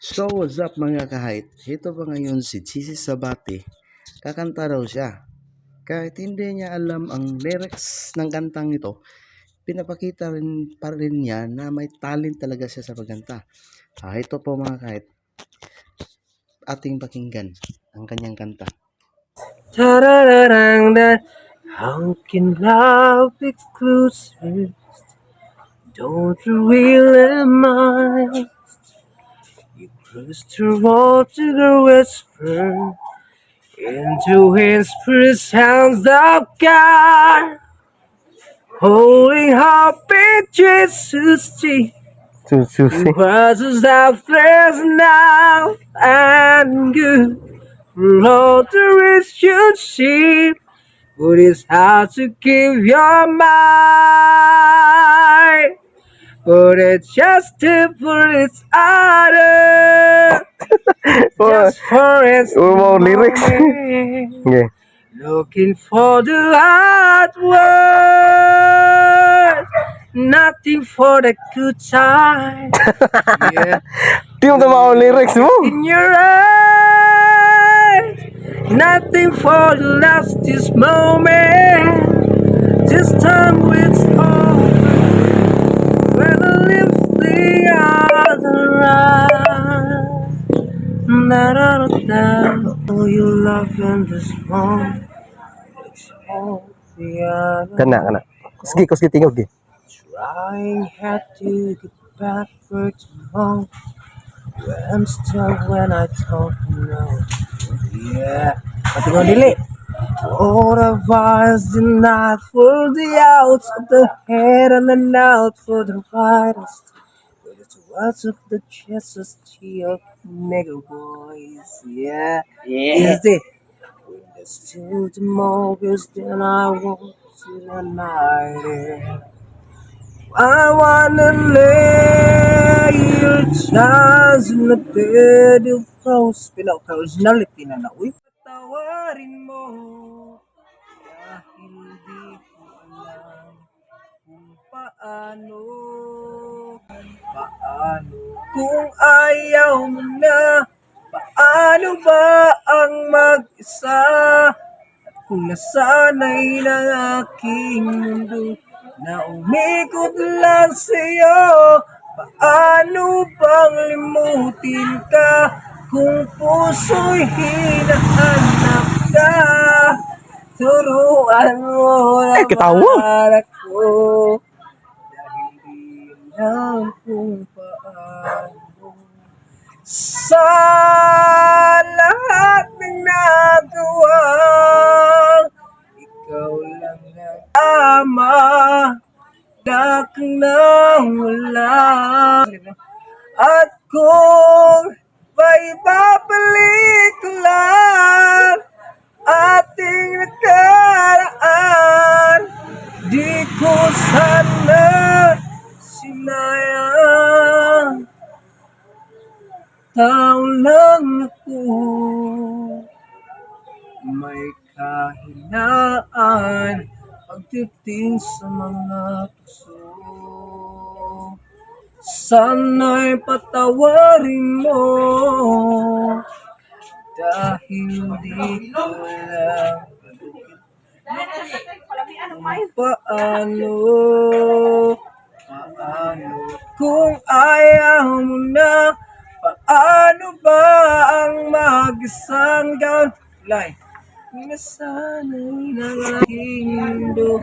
So, what's up mga kahit? Ito pa ngayon si Cheesy Sabate. Kakanta raw siya. Kahit hindi niya alam ang lyrics ng kantang ito, pinapakita rin pa rin niya na may talent talaga siya sa pagkanta. Ito po mga kahit, ating pakinggan ang kanyang kanta. How can love be closer? Don't you really mind? You close to water the whisper into whisper sounds of God. Holding heartbeat Jesus deep. Rises out there's now and good. For all the risk you see. But it's hard to keep your mind. But it's just for its other. Just for its lyrics. moment. Looking for the hard word. Nothing for the good time. Yeah. Di mo tama ang lyrics mo. In your eyes. Nothing for the last this moment. This time it's over. Where the lips the other eye. Oh, you love in this moment. It's all the other. Kana. Kusgi tingog gi. Trying hard to get back for tomorrow. I'm stuck when I don't know. Yeah, pati ko dili. All the wires denied for the outs of the head and then out for the widest. But it's what's up the chest of nigga boys. Yeah, is it? When there's still the mobiles, then I want to the night. I wanna lay your chance in the bed of rose. Pinaka-originality na na. Uy, patawarin mo. Dahil di ko alam kung paano. Paano kung ayaw mo na. Paano ba ang mag-isa? Kung nasanay ng aking mundo na umikot lang sa'yo, paano bang limutin ka kung puso'y hinahanap ka? Turuan mo naman ako dahil di alam kung paano. Sa lahat ng nagawa, ikaw lang ang ama. Kang nang wala. At kung may babalik lang ating nakaraan, di ko sana sinayang. Tao lang ako, may kahinaan pagdating sa mga puso. Sana'y patawarin mo dahil di ko alam paano kung ayaw mo na. Paano ba ang mag-isang gawin? Nasanay ng aking mundo.